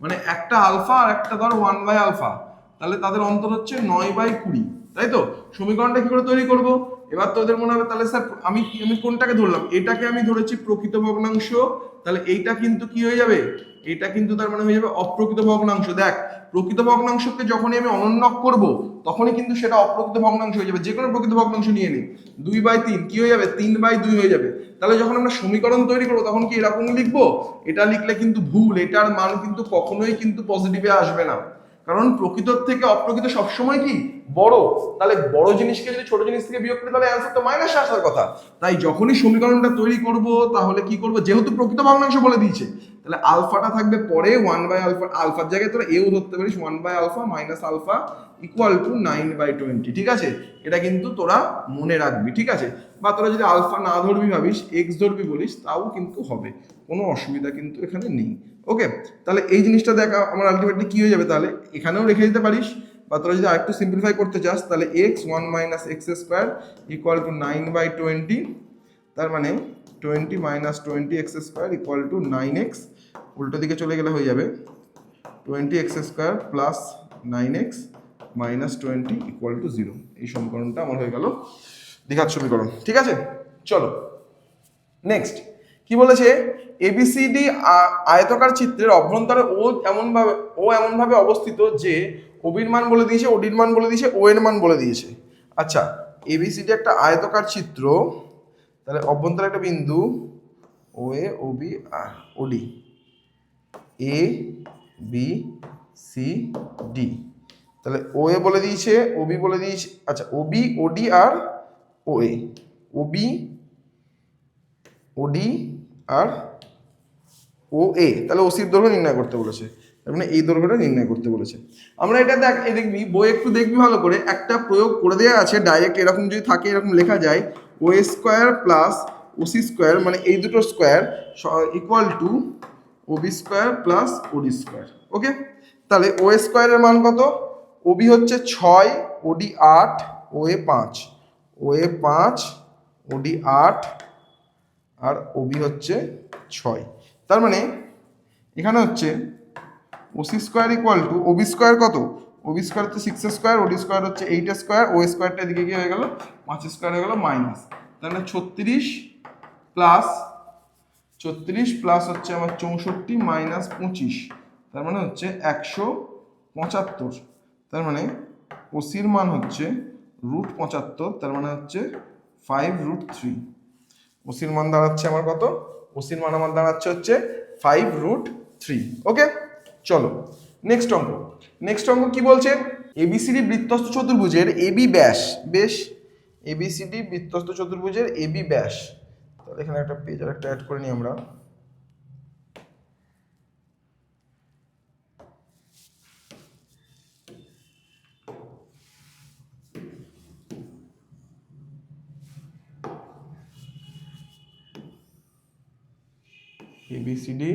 মানে একটা আলফা আর একটা ধর 1/α, তাহলে তাদের অন্তর হচ্ছে 9/20, তাই তো? সমীকরণটা কি করে তৈরি করব? এবার তোদের মনে হবে তাহলে স্যার আমি আমি কোনটাকে ধরলাম, এটাকে আমি ধরেছি প্রকৃত ভগ্নাংশ, তাহলে এইটা কিন্তু কি হয়ে যাবে, এটা কিন্তু তার মানে হয়ে যাবে অপ্রকৃত ভগ্নাংশ। দেখ, প্রকৃত ভগ্নাংশকে যখনই আমি অনন্যক করব তখনই কিন্তু সেটা অপ্রকৃত ভগ্নাংশ হয়ে যাবে। যে কোনো প্রকৃত ভগ্নাংশ নিয়ে নিই, 2/3 কি হয়ে যাবে, 3/2 হয়ে যাবে। তাহলে যখন আমরা সমীকরণ তৈরি করবো তখন কি এরকম লিখবো? এটা লিখলে কিন্তু ভুল, এটার মান কিন্তু কখনোই কিন্তু পজিটিভে আসবে না, কারণ প্রকৃতর থেকে অপ্রকৃত সবসময় কি বড়। তাহলে বড় জিনিসকে যদি ছোট জিনিস থেকে বিয়োগ করি তাহলে অ্যান্সার তো মাইনাসে আসার কথা। তাই যখনই সমীকরণটা তৈরি করব তাহলে কি করব, যেহেতু প্রকৃত ভগ্নাংশ বলে দিয়েছে তাহলে আলফাটা থাকবে পরে 1/α, আলফার জায়গায় তোরা এও ধরতে পারিস 1/α মাইনাস আলফা ইকুয়াল টু 9/20। ঠিক আছে, এটা কিন্তু তোরা মনে রাখবি, ঠিক আছে? বা তোরা যদি আলফা না ধরবি ভাবিস এক্স ধরবি বলিস তাও কিন্তু হবে, কোনো অসুবিধা কিন্তু এখানে নেই। ওকে, তাহলে এই জিনিসটা দেখা আমার আলটিমেটলি কি হয়ে যাবে, তাহলে এখানেও রেখে দিতে পারিস, বা তোরা যদি আরেকটু সিম্পলিফাই করতে চাস তাহলে এক্স 1 - x² ইকুয়াল টু 9/20, তার মানে 20 - 20x² ইকুয়াল টু 9x, উল্টো দিকে চলে গেলে হয়ে যাবে 20x² plus 9x minus 20 equal to 0। এই সমীকরণটা আমার হয়ে গেল দ্বিঘাত সমীকরণ। ঠিক আছে, চলো নেক্সট কি বলেছে, এবিসিডি আয়তকার চিত্রের অভ্যন্তরে ও এমনভাবে অবস্থিত যে ওবির মান বলে দিয়েছে, ওডির মান বলে দিয়েছে, ও এর মান বলে দিয়েছে। আচ্ছা, এবিসিডি একটা আয়তকার চিত্র, তাহলে অভ্যন্তরে একটা বিন্দু ও এ, ও বি আর ওডি, এ বি সি ডি, তাহলে ও এ বলে দিয়েছে, ও বি বলে দিয়েছে, আচ্ছা ও বি, ওডি আর ও এ, ও বি, ওডি আর ও এ, তাহলে ওসির দৈর্ঘ্য নির্ণয় করতে বলেছে, তার মানে এই দৈর্ঘ্যটা নির্ণয় করতে বলেছে। আমরা এটা দেখবি বই একটু দেখবি ভালো করে, একটা প্রয়োগ করে দেওয়া আছে ডাইরেক্ট, এরকম যদি থাকে এরকম লেখা যায় O square plus OC square, মানে এই দুটো square equal to OB square plus OD square. Okay, তাহলে ও স্কোয়ারের মান কত, ওবি হচ্ছে 6, ওডি 8, ও এ 5, ও এ 5, ওডি 8 আর ওবি হচ্ছে 6, তার মানে এখানে হচ্ছে OC square equal to OB square কত, ওবি স্কোয়ার হচ্ছে 6 স্কোয়ার, ওডি স্কোয়ার হচ্ছে 8 স্কোয়ার, ও স্কোয়ারটা এদিকে গিয়ে হয়ে গেল 5 স্কোয়ার হয়ে গেল মাইনাস, তাহলে 36 প্লাস হচ্ছে আমার 64 মাইনাস 25, তার মানে হচ্ছে 175, তার মানে ওসির মান হচ্ছে √75, তার মানে হচ্ছে 5√3। ওসির মান দাঁড়াচ্ছে আমার কত, ওসির মান আমার দাঁড়াচ্ছে হচ্ছে 5√3। ওকে, চলো নেক্সট অঙ্ক কি বলছে, এবিসিডি বৃত্তস্থ চতুর্ভুজের এবি ব্যাস, বেশ এবিসিডি বৃত্তস্থ চতুর্ভুজের এবি ব্যাস, তাহলে এখানে একটা পেজ আর একটা অ্যাড করে নিই আমরা, এবিসিডি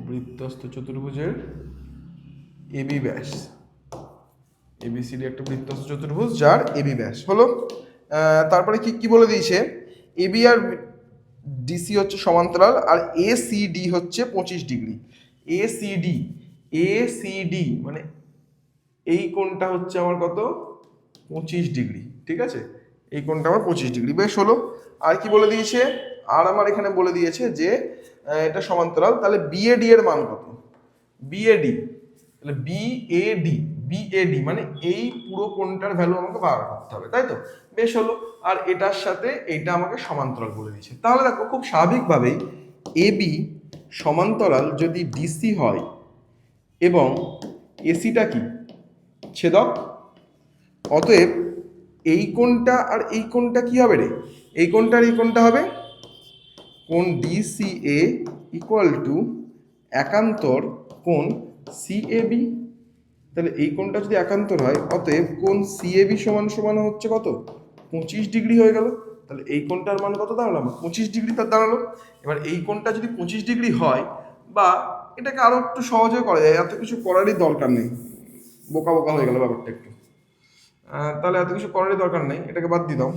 বৃত্তস্থ চতুর্ভুজের এবি ব্যাস, এবিসিডি একটা বৃত্তস্থ চতুর্ভুজ যার এবি ব্যাস হলো। তারপরে কি বলে দিয়েছে, এবি আর ডিসি হচ্ছে সমান্তরাল, আর এসিডি হচ্ছে 25 ডিগ্রি। এসিডি মানে এই কোণটা হচ্ছে আমার কত, 25 ডিগ্রি। ঠিক আছে, এই কোণটা আমার 25 ডিগ্রি, বেশ হলো। আর কি বলে দিয়েছে, আর আমার এখানে বলে দিয়েছে যে এটা সমান্তরাল, তাহলে বিএডি এর মান কত, বিএডি, তাহলে বিএডি মানে এই পুরো কোণটার ভ্যালু আমাকে বার করতে হবে, তাই তো, বেশ হলো। আর এটার সাথে এইটা আমাকে সমান্তরাল বলে দিয়েছে, তাহলে দেখো খুব স্বাভাবিকভাবেই এবি সমান্তরাল যদি ডিসি হয় এবং এসিটা কি ছেদক, অতএব এই কোণটা আর এই কোণটা কি হবে রে, এই কোণটা আর এই কোণটা হবে কোণ ডিসিএ ইকুয়াল টু একান্তর কোণ সিএবি, তাহলে এই কোণটা যদি একান্তর হয় অতএব কোণ সিএবি সমান সমান হচ্ছে কত, 25 ডিগ্রি হয়ে গেল। তাহলে এই কোণটার মান কত দাঁড়ালো, 25 ডিগ্রি তার দাঁড়ালো। এবার এই কোণটা যদি 25 ডিগ্রি হয়, বা এটাকে আরো একটু সহজে করা যায়, এত কিছু করারই দরকার নেই, বোকা বোকা হয়ে গেল ব্যাপারটা একটু, তাহলে এত কিছু করারই দরকার নেই, এটাকে বাদ দিয়ে দাও।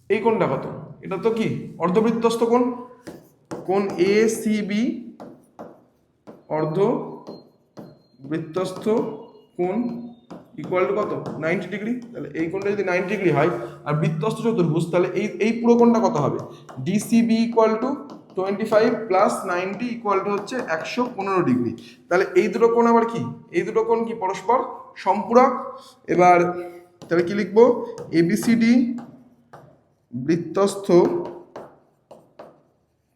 এই কোণটা কত, এটা তো কি অর্ধবৃত্তস্থ কোণ, কোণ এসিবি অর্ধবৃত্তস্থ কোণ ইকুয়াল টু কত 90 ডিগ্রি। তাহলে এই কোণটা যদি 90 ডিগ্রি হয় আর বৃত্তস্থ চতুর্ভুজ, তাহলে এই পুরো কোণটা কত হবে, DCB equal to 25 plus 90 equal to হচ্ছে 115 ডিগ্রি। তাহলে এই দুটো কোণ আবার কি, এই দুটো কোণ কি পরস্পর সম্পূরক। এবার তাহলে কি লিখবো, এবিসিডি বৃত্তস্থ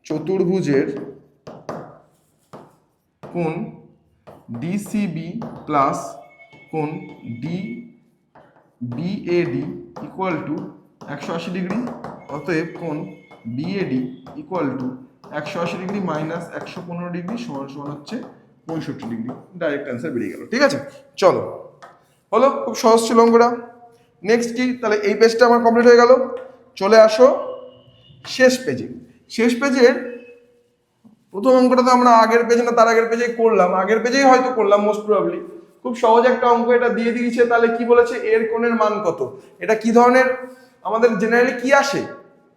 চতুর্ভুজের কোণ ডিসিবি প্লাস কোণ ডিবিএডি ইকুয়াল টু 180 ডিগ্রি। অতএব কোণ BAD equal to 180 degree minus 115 degree সমান সমান হচ্ছে 65 ডিগ্রি। ডাইরেক্ট অ্যান্সার বেরিয়ে গেল। ঠিক আছে, চলো হলো, খুব সহজ ছিল অঙ্কটা। নেক্সট কি, তাহলে এই পেজটা আমার কমপ্লিট হয়ে গেল। চলে আসো শেষ পেজে। শেষ পেজের প্রথম অঙ্কটা তো আমরা আগের পেজে না তার আগের পেজেই করলাম, আগের পেজেই হয়তো করলাম মোস্ট প্রবাবলি। খুব সহজ একটা অঙ্ক এটা দিয়ে দিয়েছে। তাহলে কি বলেছে, এর কোণের মান কত। এটা কি ধরনের, আমাদের জেনারেলি কি আসে,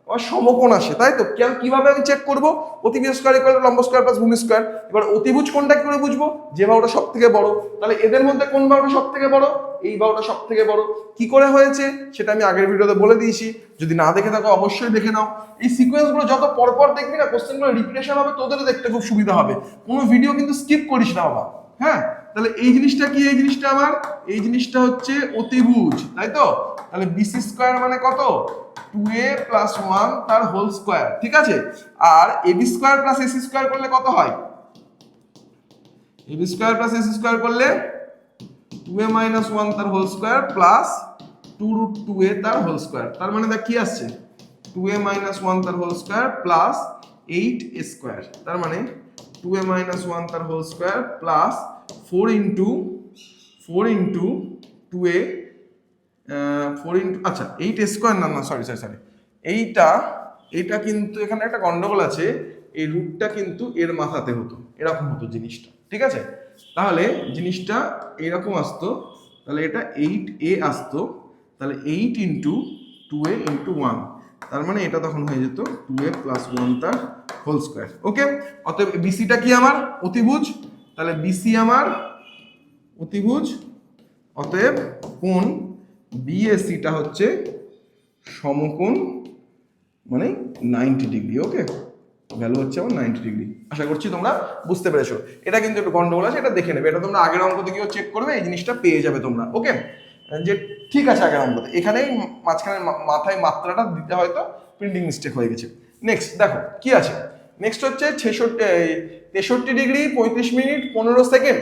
আমার সমকোণ আসে, তাই তো। কিভাবে আমি চেক করবো, অতিভুজ স্কয়ার ইকুয়াল টু লম্ব স্কয়ার প্লাস ভূমি স্কয়ার। এবার অতিভুজ কোণটা কি করে বুঝবো, যে বাহুটা সব থেকে বড়। তাহলে এদের মধ্যে কোন বাহুটা সব থেকে বড়, এই বাহুটা সব থেকে বড়। কি করে হয়েছে সেটা আমি আগের ভিডিওতে বলে দিয়েছি, যদি না দেখে থাকো অবশ্যই দেখে নাও। এই সিকোয়েন্স গুলো যত পরপর দেখবি না, কোশ্চেন গুলো রিপিটেশন হবে, তোদেরও দেখতে খুব সুবিধা হবে। কোনো ভিডিও কিন্তু স্কিপ করিস না বাবা। হ্যাঁ, তাহলে এই জিনিসটা কি, এই জিনিসটা আমার, এই জিনিসটা হচ্ছে অতিভুজ, তাই তো। তাহলে বিসি স্কয়ার মানে কত, 2a প্লাস 1 তার হোল স্কয়ার, ঠিক আছে। আর AB square plus AC square করলে কত হয়, AB square plus AC square করলে 2a মাইনাস 1 তার হোল স্কয়ার প্লাস 2√2a তার হোল স্কয়ার। তার মানে দেখ কি আসছে, 2a মাইনাস 1 তার whole square plus 8a square. তার মানে 2a মাইনাস 1 তার whole square plus 4 into 2a 4 into, আচ্ছা 8a স্কয়ার, না সরি এইটা কিন্তু এখানে একটা গন্ডগোল আছে। এই রুটটা কিন্তু এর মাথাতে হতো, এরকম হতো জিনিসটা, ঠিক আছে। তাহলে জিনিসটা এরকম আসতো, তাহলে এটা 8a আসতো, তাহলে 8 ইন্টু 2a ইন্টু 1, তার মানে এটা তখন হয়ে যেত 2a প্লাস 1 তার হোল স্কয়ার। ওকে, অতএব বিসিটা কি আমার অতিভুজ, তাহলে বিসি আমার অতিভুজ। অতএব কোণ বিএসিটা হচ্ছে সমকোণ, মানে 90 ডিগ্রি। ওকে, ভ্যালু হচ্ছে আমার 90 ডিগ্রি। আশা করছি তোমরা বুঝতে পেরেছো। এটা কিন্তু একটু গন্ডগোল আছে, এটা দেখে নেবে। এটা তোমরা আগের অঙ্ক থেকেও চেক করবে, এই জিনিসটা পেয়ে যাবে তোমরা। ওকে, যে ঠিক আছে আগের অঙ্কতে এখানেই মাঝখানে মাথায় মাত্রাটা দিতে হয়তো প্রিন্টিং মিস্টেক হয়ে গেছে। নেক্সট দেখো কি আছে, নেক্সট হচ্ছে 63 ডিগ্রি 35 মিনিট 15 সেকেন্ড।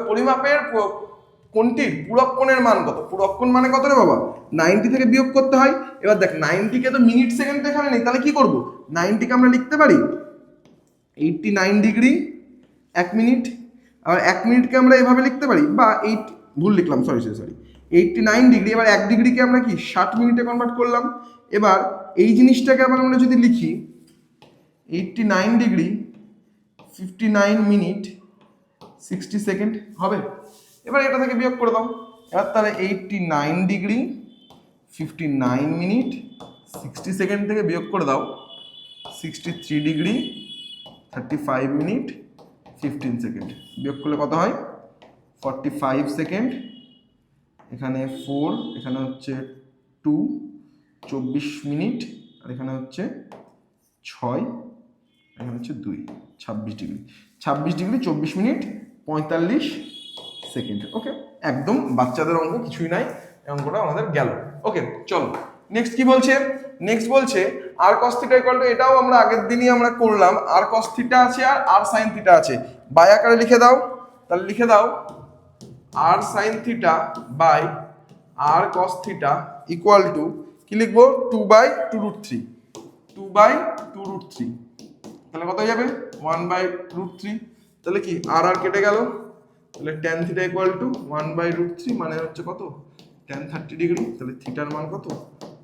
পরিমাপের কোণটির পূরক কোণের মান কত। পূরক কোণ মানে কত রে বাবা, 90 থেকে বিয়োগ করতে হয়। এবার দেখ 90 কে তো মিনিট সেকেন্ড তো এখানে নেই, তাহলে কি করব, 90 কে আমরা লিখতে পারি 89 ডিগ্রি 1 মিনিট। আর 1 মিনিটকে আমরা এভাবে লিখতে পারি, বা ভুল লিখলাম, সরি 89 ডিগ্রি। এবার 1 ডিগ্রিকে আমরা কি 60 মিনিটে কনভার্ট করলাম। এবার এই জিনিসটাকে আবার আমরা যদি লিখি 89 ডিগ্রি 59 মিনিট 60 সেকেন্ড হবে। এবার এটা থেকে বিয়োগ করে দাও। এবার তাহলে 89 ডিগ্রি 59 মিনিট 60 সেকেন্ড থেকে বিয়োগ করে দাও 63 ডিগ্রি 35 মিনিট 15 সেকেন্ড। বিয়োগ করলে কত হয়, 45 সেকেন্ড, এখানে 4, এখানে হচ্ছে 2, 24 মিনিট, আর এখানে হচ্ছে 6, এখানে হচ্ছে 2, 26 ডিগ্রি 24 মিনিট 45 সেকেন্ড। ওকে, একদম বাচ্চাদের অঙ্ক, কিছুই নাই, অঙ্কটা আমাদের গেল। ওকে, চলো নেক্সট কি বলছে। নেক্সট বলছে আর cos থিটা ইকুয়াল টু, এটাও আমরা আগের দিনই আমরা করলাম, আর cos থিটা আছে আর sin থিটা আছে। বাই আকারে লিখে দাও, তাহলে লিখে দাও r sin theta by r cos theta equal to কি লিখবো, 2/2√3, 2/2√3। তাহলে কত হয়ে যাবে 1/√3। তাহলে কি আর কেটে গেল, তাহলে tan থিটা ইকুয়াল টু 1/√3 মানে হচ্ছে কত, tan 30 ডিগ্রি। তাহলে থিটার মান কত,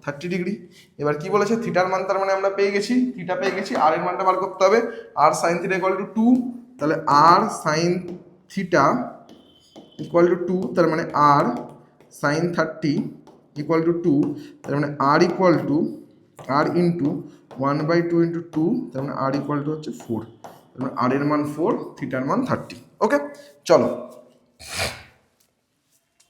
30 ডিগ্রি। এবার কি বলেছে, থিটার মান তার মানে আমরা পেয়ে গেছি, থিটা পেয়ে গেছি, আর এর মানটা বার করতে হবে। আর sin থিটা ইকুয়াল টু 2, তাহলে আর sin থিটা ইকুয়াল টু 2, তার মানে আর sin 30 ইকুয়াল টু 2, তার মানে আর equal to R into 1/2 into 2, তার মানে আর ইকুয়াল টু হচ্ছে 4, তার মানে আর এর মান 4, থিটার মান 30। ওকে, চলো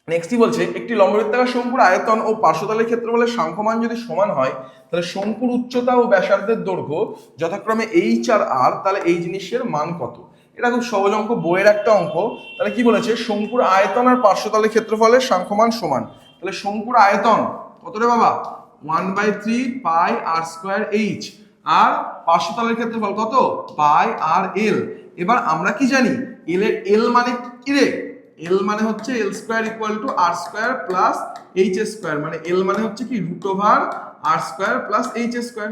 নেক্সটই বলছে একটি লম্ববৃত্তাকার শঙ্কুর আয়তন ও পার্শ্বতলের ক্ষেত্রফলের সাংখ্যমান যদি সমান হয় তাহলে শঙ্কুর উচ্চতা ও ব্যাসার্ধের দৈর্ঘ্য যথাক্রমে এইচ আর আর, তাহলে এই জিনিসের মান কত? এটা খুব সহজ অঙ্ক, বইয়ের একটা অঙ্ক। তাহলে কি বলেছে, শঙ্কুর আয়তন আর পার্শ্বতলের ক্ষেত্রফলের সাংখ্যমান সমান। তাহলে শঙ্কুর আয়তন কত রে বাবা, 1/3 পাই আর স্কোয়ার এইচ, আর পার্শ্বতলের ক্ষেত্রফল কত, পাই আর এল। এবার আমরা কি জানি, এল মানে কি রে, এল মানে হচ্ছে L square equal to R square plus H square, মানে এল মানে হচ্ছে কি root over R square plus H square.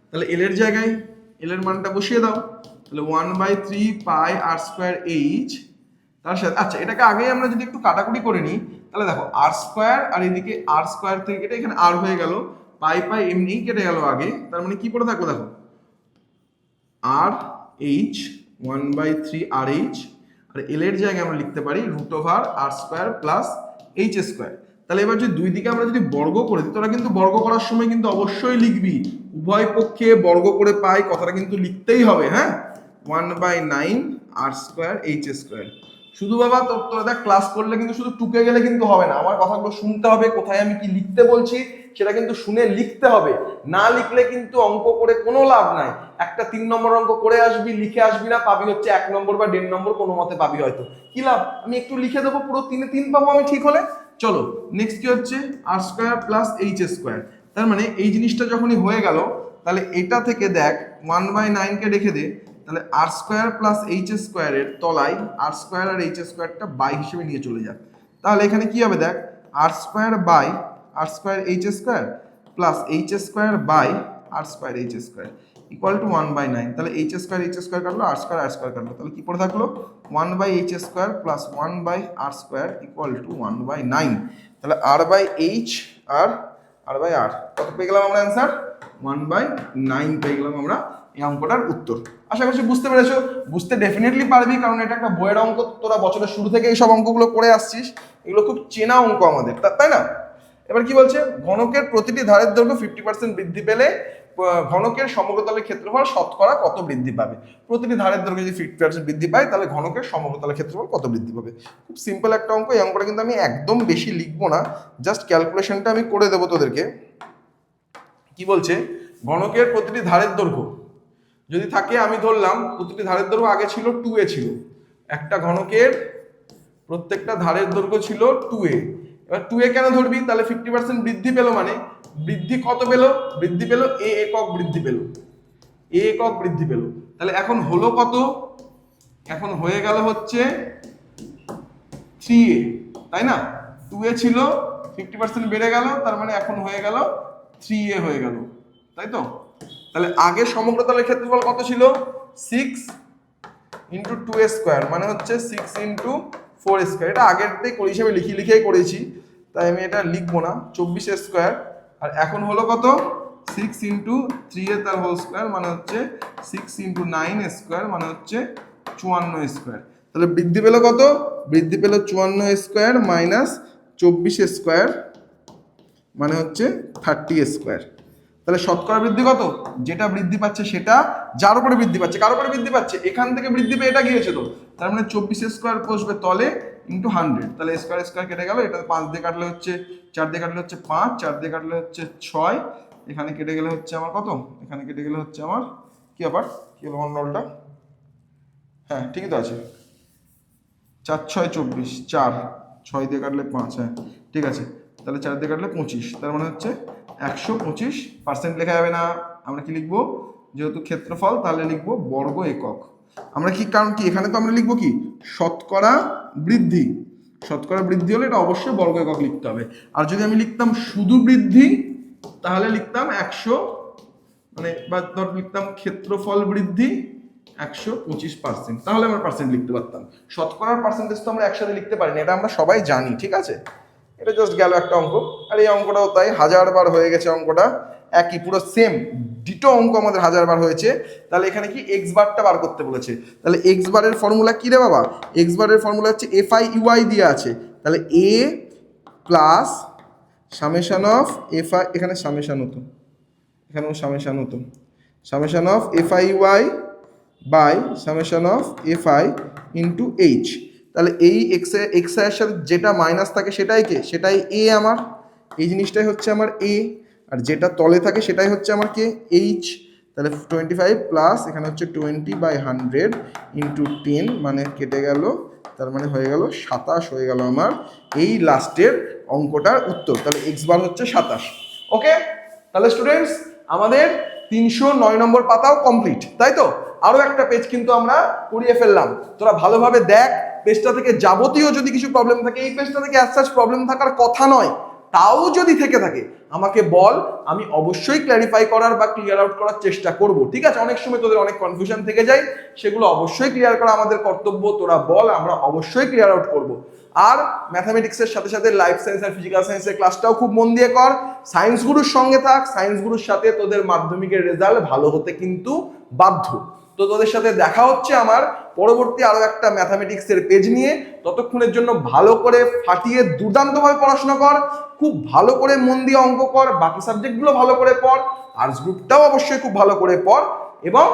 তাহলে এল এর জায়গায় এল এর মানটা বসিয়ে দাও, তাহলে 1/3 পাই আর স্কোয়ার এইচ, তার সাথে আচ্ছা এটাকে আগেই আমরা যদি একটু কাটাকুটি করে নিই, তাহলে দেখো আর স্কোয়ার আর এদিকে আর স্কোয়ার থেকে কেটে এখানে আর হয়ে গেল, পাই পাই এমনি কেটে গেল আগে, তার মানে কি পড়ে থাকলো দেখো আর এইচ 1/3 আর এইচ, আর এল এর জায়গায় আমরা লিখতে পারি root over R square plus H square. তাহলে এবার যদি দুই দিকে আমরা যদি বর্গ করে দিই, তোরা কিন্তু বর্গ করার সময় কিন্তু অবশ্যই লিখবি উভয় পক্ষে বর্গ করে পাই, কথাটা কিন্তু লিখতেই হবে, হ্যাঁ 1/9 আর স্কোয়ার এইচ স্কোয়ার। শুধু বাবা তোরা দেখ ক্লাস করলে কিন্তু শুধু টুকে গেলে কিন্তু হবে না, আমার কথাগুলো শুনতে হবে, কোথায় আমি কি লিখতে বলছি সেটা কিন্তু শুনে লিখতে হবে, না লিখলে কিন্তু অঙ্ক করে কোনো লাভ নাই। একটা 3 নম্বর অঙ্ক করে আসবি, লিখে আসবি না, পাবি হচ্ছে 1 নম্বর বা 1.5 নম্বর, কোনো মতে পাবি হয়তো, কি লাভ, আমি একটু লিখে দেবো পুরো 3 এ 3 পাবো আমি ঠিক হলে। চলো নেক্সট কি হচ্ছে আর স্কোয়ার প্লাস এইচ স্কোয়ার, তার মানে এই জিনিসটা যখনই হয়ে গেল তাহলে এটা থেকে দেখ 1/9 কে রেখে দে, তাহলে আর স্কোয়ার প্লাস এইচ স্কোয়ারের তলায় আর স্কোয়ার আর এইচ স্কোয়ারটা বাই হিসেবে নিয়ে চলে যাক, তাহলে এখানে কি হবে দেখ R square by R square H square plus H square by R square H square equal to 1/9, তাহলে এইচ স্কোয়ার কাটলো, আর স্কোয়ার কাটলো, তাহলে কি পড়ে থাকলো 1/h square plus 1/r square equal to 1/9। তাহলে আর বাই এইচ আর বাই আর কত পেয়ে গেলাম আমরা অ্যান্সার, 1/9 পেয়ে গেলাম আমরা এই অঙ্কটার উত্তর। আশা করছি বুঝতে পেরেছো, বুঝতে ডেফিনেটলি পারবি, কারণ এটা একটা বইয়ের অঙ্ক, তোরা বছরের শুরু থেকে এই সব অঙ্কগুলো করে আসছিস, এগুলো খুব চেনা অঙ্ক আমাদের, তাই না? এবার কি বলছে, ঘনকের প্রতিটি ধারের দৈর্ঘ্য 50% বৃদ্ধি পেলে ঘনকের সমগ্রতলের ক্ষেত্রফল শতকরা কত বৃদ্ধি পাবে? প্রতিটি ধারের দৈর্ঘ্য যদি 50% বৃদ্ধি পায় তাহলে ঘনকের সমগ্রতলের ক্ষেত্রফল কত বৃদ্ধি পাবে? খুব সিম্পল একটা অঙ্ক, এই অঙ্কটা কিন্তু আমি একদম বেশি লিখবো না, জাস্ট ক্যালকুলেশনটা আমি করে দেবো তোদেরকে। কি বলছে, ঘনকের প্রতিটি ধারের দৈর্ঘ্য যদি থাকে, আমি ধরলাম প্রতিটি ধারের দৈর্ঘ্য আগে ছিল 2a ছিল, একটা ঘনকের প্রত্যেকটা ধারের দৈর্ঘ্য ছিল 2a। এবার 2a কেন ধরবি, তাহলে 50% বৃদ্ধি পেল, মানে বৃদ্ধি কত পেল, বৃদ্ধি পেল a একক বৃদ্ধি পেল, a একক বৃদ্ধি পেল, তাহলে এখন হলো কত, এখন হয়ে গেল হচ্ছে 3a, তাই না? 2a ছিল 50% বেড়ে গেল, তার মানে এখন হয়ে গেল 3a হয়ে গেল, তাই তো? তাহলে আগে সমগ্রতলের ক্ষেত্রফল কত ছিল, 6 ইন্টু 2a স্কোয়ার, মানে হচ্ছে 6 ইন্টু 4a স্কোয়ার, এটা আগেরটাই করে হিসেবে লিখেই করেছি, তাই আমি এটা লিখবো না, 24a স্কোয়ার। আর এখন হলো কত, 6 ইন্টু 3a তার হোল স্কোয়ার, মানে হচ্ছে 6 ইন্টু 9a স্কোয়ার, মানে হচ্ছে 54a স্কোয়ার। তাহলে বৃদ্ধি পেল কত, বৃদ্ধি পেল 54a square minus 24a square, মানে হচ্ছে 30a স্কোয়ার। তাহলে শতকরা বৃদ্ধি কত, যেটা বৃদ্ধি পাচ্ছে সেটা যার উপরে বৃদ্ধি পাচ্ছে, কার উপরে বৃদ্ধি পাচ্ছে, এখান থেকে বৃদ্ধি পেয়ে এটা গিয়েছে, তো তার মানে 24 স্কোয়ার বসবে তলে ইন্টু 100, তাহলে স্কোয়ার কেটে গেল, এটা 5 দিয়ে কাটলে হচ্ছে 4 দিয়ে কাটলে হচ্ছে 5, 4 দিয়ে কাটলে হচ্ছে 6, এখানে কেটে গেলে হচ্ছে আমার কত, এখানে কেটে গেলে হচ্ছে আমার কি আবার কি হলো আমার নলটা, হ্যাঁ ঠিকই তো আছে, 4 6 24, 4 6 দিয়ে কাটলে 5, হ্যাঁ ঠিক আছে, তাহলে 4 দিয়ে কাটলে 25, তার মানে হচ্ছে 125% লেখা যাবে না, আমরা কি লিখবো, যেহেতু ক্ষেত্রফল তাহলে লিখবো বর্গ একক। আমরা কি, কারণ কি এখানে তো আমরা লিখবো কি শতকরা বৃদ্ধি, শতকরা বৃদ্ধি হলে এটা অবশ্যই বর্গ একক লিখতে হবে। আর যদি আমি লিখতাম শুধু বৃদ্ধি তাহলে লিখতাম 100, মানে বা ধর লিখতাম ক্ষেত্রফল বৃদ্ধি 125%, তাহলে আমরা পার্সেন্ট লিখতে পারতাম। শতকরার পার্সেন্টেজ তো আমরা একসাথে লিখতে পারি না, এটা আমরা সবাই জানি, ঠিক আছে? এটা জাস্ট গেল একটা অঙ্ক, আর এই অঙ্কটাও তাই 1000 বার হয়ে গেছে, অঙ্কটা একই পুরো সেম ডিটো অঙ্ক আমাদের 1000 বার হয়েছে। তাহলে এখানে কি এক্স বারটা বার করতে বলেছে, তাহলে এক্স বারের ফর্মুলা কি রে বাবা, এক্স বারের ফর্মুলা হচ্ছে এফআই ইউআই দিয়ে আছে, তাহলে a plus summation of FI, এখানে সামেশন হতো, এখানেও সামেশান হতো, summation of FIY by summation of FI into h. তাহলে এই এক্স এর সাথে যেটা মাইনাস থাকে সেটাই কে, সেটাই এ আমার, এই জিনিসটাই হচ্ছে আমার এ, আর যেটা তলে থাকে সেটাই হচ্ছে আমার কে, এইচ। তাহলে 25 প্লাস এখানে হচ্ছে 20/100 ইন্টু 10 মানে কেটে গেল, তার মানে হয়ে গেল 27 হয়ে গেল আমার এই লাস্টের অঙ্কটার উত্তর। তাহলে এক্স বার হচ্ছে 27। ওকে, তাহলে স্টুডেন্টস আমাদের 309 নম্বর পাতাও কমপ্লিট, তাই তো? আরো একটা পেজ কিন্তু আমরা করিয়ে ফেললাম। তোরা ভালোভাবে দেখ পেজটা থেকে, যাবতীয় যদি কিছু প্রবলেম থাকে, এই পেজটা থেকে অ্যাজ সাচ প্রবলেম থাকার কথা নয়, তাও যদি থেকে থাকে আমাকে বল, আমি অবশ্যই ক্ল্যারিফাই করার বা ক্লিয়ার আউট করার চেষ্টা করব, ঠিক আছে? অনেক সময় তোদের অনেক কনফিউশন থেকে যায়, সেগুলো অবশ্যই ক্লিয়ার করা আমাদের কর্তব্য। তোরা বল, আমরা অবশ্যই ক্লিয়ার আউট করব। আর ম্যাথামেটিক্সের সাথে সাথে লাইফ সায়েন্স আর ফিজিক্যাল সায়েন্সের ক্লাসটাও খুব মন দিয়ে কর। সায়েন্স গুরুর সঙ্গে থাক, সায়েন্স গুরুর সাথে তোদের মাধ্যমিকের রেজাল্ট ভালো হতে কিন্তু বাধ্য। তো তোদের সাথে দেখা হচ্ছে আমার পরবর্তী আরো একটা ম্যাথামেটিক্সের পেজ নিয়ে। ততক্ষণের জন্য ভালো করে ফাটিয়ে দুর্দান্তভাবে পড়াশোনা কর, খুব ভালো করে মন দিয়ে অঙ্ক কর, বাকি সাবজেক্টগুলো ভালো করে পড়, আর্টস গ্রুপটাও অবশ্যই খুব ভালো করে পড়, এবং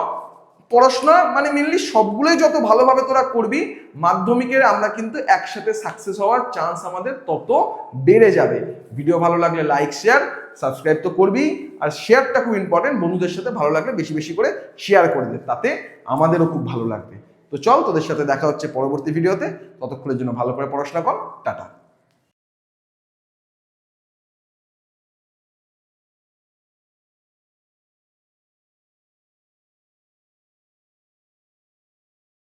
পড়াশোনা মানে মেনলি সবগুলোই যত ভালোভাবে তোরা করবি, মাধ্যমিকের আমরা কিন্তু একসাথে সাকসেস হওয়ার চান্স আমাদের তত বেড়ে যাবে। ভিডিও ভালো লাগলে লাইক শেয়ার সাবস্ক্রাইব তো করবি, আর শেয়ারটা খুব ইম্পর্টেন্ট, বন্ধুদের সাথে ভালো লাগলে বেশি বেশি করে শেয়ার করে দে, তাতে আমাদেরও খুব ভালো লাগবে। তো চল, তোদের সাথে দেখা হচ্ছে পরবর্তী ভিডিওতে। ততক্ষণের জন্য ভালো করে পড়াশোনা কর, টাটা।